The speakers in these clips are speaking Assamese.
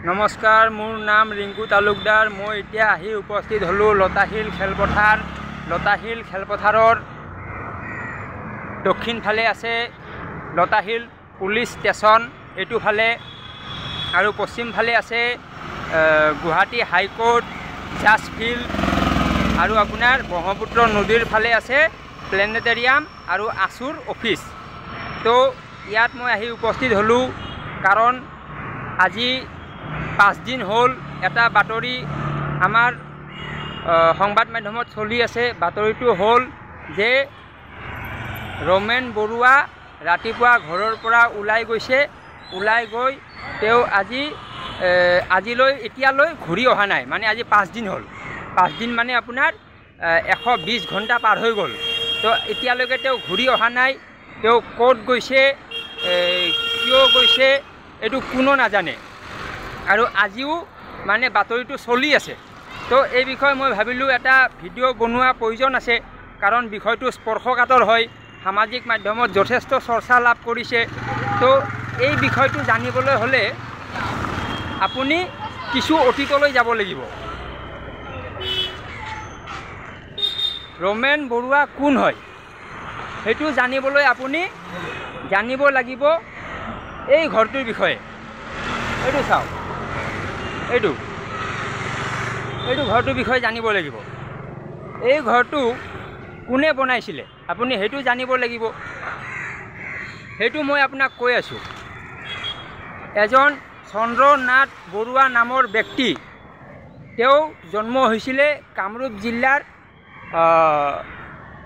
নমস্কাৰ, মোৰ নাম ৰিংকু তালুকদাৰ। মই এতিয়া আহি উপস্থিত হ'লোঁ লতাশিল খেলপথাৰ। লতাশিল খেলপথাৰৰ দক্ষিণ ফালে আছে লতাশিল পুলিচ ষ্টেচন, এইটো ফালে, আৰু পশ্চিম ফালে আছে গুৱাহাটী হাইকোৰ্ট, জাজ ফিল্ড, আৰু আপোনাৰ ব্ৰহ্মপুত্ৰ নদীৰ ফালে আছে প্লেনেটেৰিয়াম আৰু আছুৰ অফিচ। তো ইয়াত মই আহি উপস্থিত হ'লোঁ কাৰণ আজি 5 দিন হ'ল এটা বাতৰি আমাৰ সংবাদ মাধ্যমত চলি আছে। বাতৰিটো হ'ল যে ৰমেন বৰুৱা ৰাতিপুৱা ঘৰৰ পৰা ওলাই গৈছে, ওলাই গৈ তেওঁ এতিয়ালৈ ঘূৰি অহা নাই। মানে আজি 5 দিন হ'ল, 5 দিন মানে আপোনাৰ 120 ঘণ্টা পাৰ হৈ গ'ল। তো এতিয়ালৈকে তেওঁ ঘূৰি অহা নাই। তেওঁ ক'ত গৈছে, কিয় গৈছে, এইটো কোনো নাজানে। আৰু আজিও মানে বাতৰিটো চলি আছে। তো এই বিষয়ে মই ভাবিলোঁ এটা ভিডিঅ' বনোৱা প্ৰয়োজন আছে, কাৰণ বিষয়টো স্পৰ্শকাতৰ হয়, সামাজিক মাধ্যমত যথেষ্ট চৰ্চা লাভ কৰিছে। তো এই বিষয়টো জানিবলৈ হ'লে আপুনি কিছু অতীতলৈ যাব লাগিব। ৰমেন বৰুৱা কোন হয় সেইটো জানিবলৈ আপুনি জানিব লাগিব এই ঘৰটোৰ বিষয়ে। এইটো চাওক, এইটো ঘৰটোৰ বিষয়ে জানিব লাগিব। এই ঘৰটো কোনে বনাইছিলে আপুনি সেইটো জানিব লাগিব। সেইটো মই আপোনাক কৈ আছোঁ। এজন চন্দ্ৰনাথ বৰুৱা নামৰ ব্যক্তি, তেওঁ জন্ম হৈছিলে কামৰূপ জিলাৰ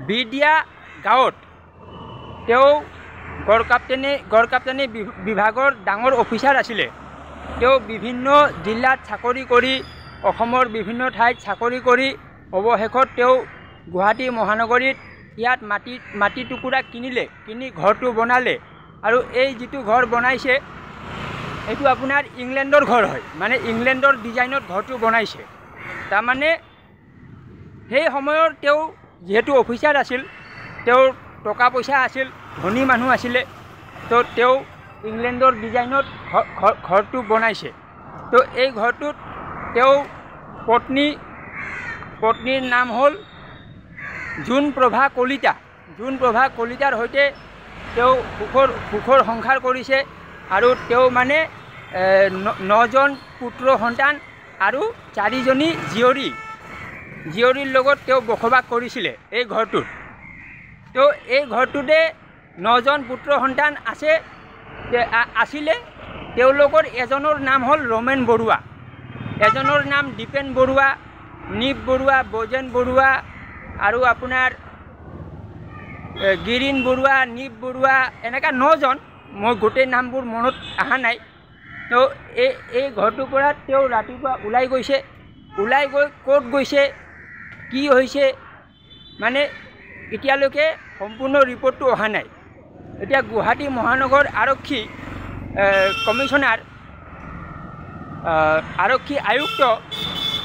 বিদিয়া গাঁৱত। তেওঁ গড়কাপ্তানি বিভাগৰ ডাঙৰ অফিচাৰ আছিলে। তেওঁ বিভিন্ন জিলাত চাকৰি কৰি, অসমৰ বিভিন্ন ঠাইত চাকৰি কৰি অৱশেষত তেওঁ গুৱাহাটী মহানগৰীত ইয়াত মাটি টুকুৰা কিনি ঘৰটো বনালে। আৰু এই যিটো ঘৰ বনাইছে এইটো আপোনাৰ ইংলেণ্ডৰ ঘৰ হয়, মানে ইংলেণ্ডৰ ডিজাইনত ঘৰটো বনাইছে। তাৰমানে সেই সময়ৰ তেওঁ যিহেতু অফিচাৰ আছিল, তেওঁৰ টকা পইচা আছিল, ধনী মানুহ আছিলে। তো তেওঁ ইংলেণ্ডৰ ডিজাইনত ঘৰটো বনাইছে। তো এই ঘৰটোত তেওঁ পত্নীৰ নাম হ'ল জোনপ্ৰভা কলিতা। জোনপ্ৰভা কলিতাৰ সৈতে তেওঁ সুখৰ সংসাৰ কৰিছে। আৰু তেওঁ মানে 9জন পুত্ৰ সন্তান আৰু 4জনী জীয়ৰীৰ লগত তেওঁ বসবাস কৰিছিলে এই ঘৰটোত। তো এই ঘৰটোতে 9জন পুত্ৰ সন্তান আছিলে। তেওঁলোকৰ এজনৰ নাম হ'ল ৰমেন বৰুৱা, এজনৰ নাম দীপেন বৰুৱা, নিপ বৰুৱা, বজেন বৰুৱা, আৰু আপোনাৰ গিৰিন বৰুৱা, নিপ বৰুৱা, এনেকুৱা 9জন। মই গোটেই নামবোৰ মনত অহা নাই। তো এই ঘৰটোৰ পৰা তেওঁ ৰাতিপুৱা ওলাই গৈছে। ওলাই গৈ ক'ত গৈছে, কি হৈছে, মানে এতিয়ালৈকে সম্পূৰ্ণ ৰিপৰ্টটো অহা নাই। এতিয়া গুৱাহাটী মহানগৰ আৰক্ষী কমিশ্যনাৰ, আৰক্ষী আয়ুক্ত,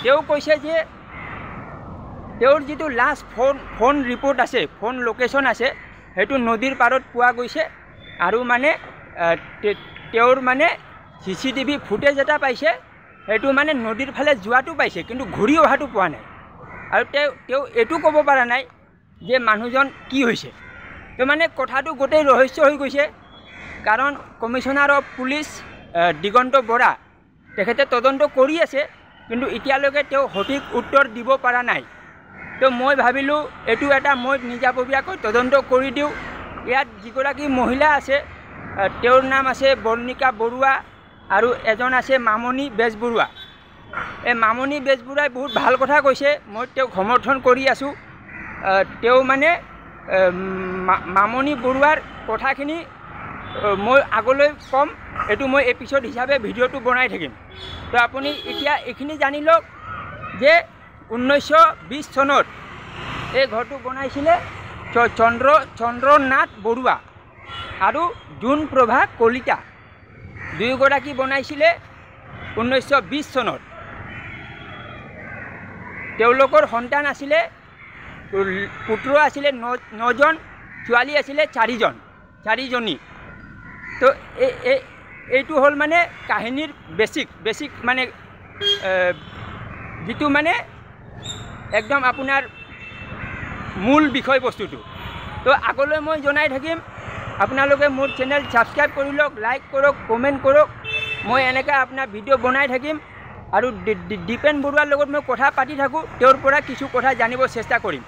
তেওঁ কৈছে যে তেওঁৰ যিটো লাষ্ট ফোন ৰিপৰ্ট আছে, ফোন লোকেশ্যন আছে, সেইটো নদীৰ পাৰত পোৱা গৈছে। আৰু মানে তেওঁৰ মানে CCTV ফুটেজ এটা পাইছে, সেইটো মানে নদীৰ ফালে যোৱাটো পাইছে, কিন্তু ঘূৰি অহাটো পোৱা নাই। আৰু তেওঁ এইটো ক'ব পৰা নাই যে মানুহজন কি হৈছে। তো মানে কথাটো গোটেই ৰহস্য হৈ গৈছে। কাৰণ commissioner of police Diganta Bora, তেখেতে তদন্ত কৰি আছে, কিন্তু এতিয়ালৈকে তেওঁ সঠিক উত্তৰ দিব পৰা নাই। তো মই ভাবিলোঁ এইটো এটা মই নিজাববীয়াকৈ তদন্ত কৰি দিওঁ। ইয়াত যিগৰাকী মহিলা আছে, তেওঁৰ নাম আছে বৰ্ণিকা বৰুৱা, আৰু এজন আছে মামণি বেজবৰুৱা। এই মামণি বেজবৰুৱাই বহুত ভাল কথা কৈছে, মই তেওঁক সমৰ্থন কৰি আছোঁ। তেওঁ মানে মামণি বৰুৱাৰ কথাখিনি মই আগলৈ ক'ম, এইটো মই এপিছড হিচাপে ভিডিঅ'টো বনাই থাকিম। তো আপুনি এতিয়া এইখিনি জানি লওক যে 1920 চনত এই ঘৰটো বনাইছিলে চন্দ্ৰনাথ বৰুৱা আৰু জোনপ্ৰভা কলিতা, দুয়োগৰাকী বনাইছিলে 1920 চনত। তেওঁলোকৰ সন্তান আছিলে, পুত্ৰ আছিলে 9জন, ছোৱালী আছিলে 4জনী। তো এইটো হ'ল মানে কাহিনীৰ বেছিক মানে যিটো মানে একদম আপোনাৰ মূল বিষয়বস্তুটো। তো আগলৈ মই জনাই থাকিম, আপোনালোকে মোৰ চেনেল ছাবস্ক্ৰাইব কৰি লওক, লাইক কৰক, কমেণ্ট কৰক। মই এনেকৈ আপোনাৰ ভিডিঅ' বনাই থাকিম আৰু দীপেন বৰুৱাৰ লগত মই কথা পাতি থাকোঁ, তেওঁৰ পৰা কিছু কথা জানিব চেষ্টা কৰিম।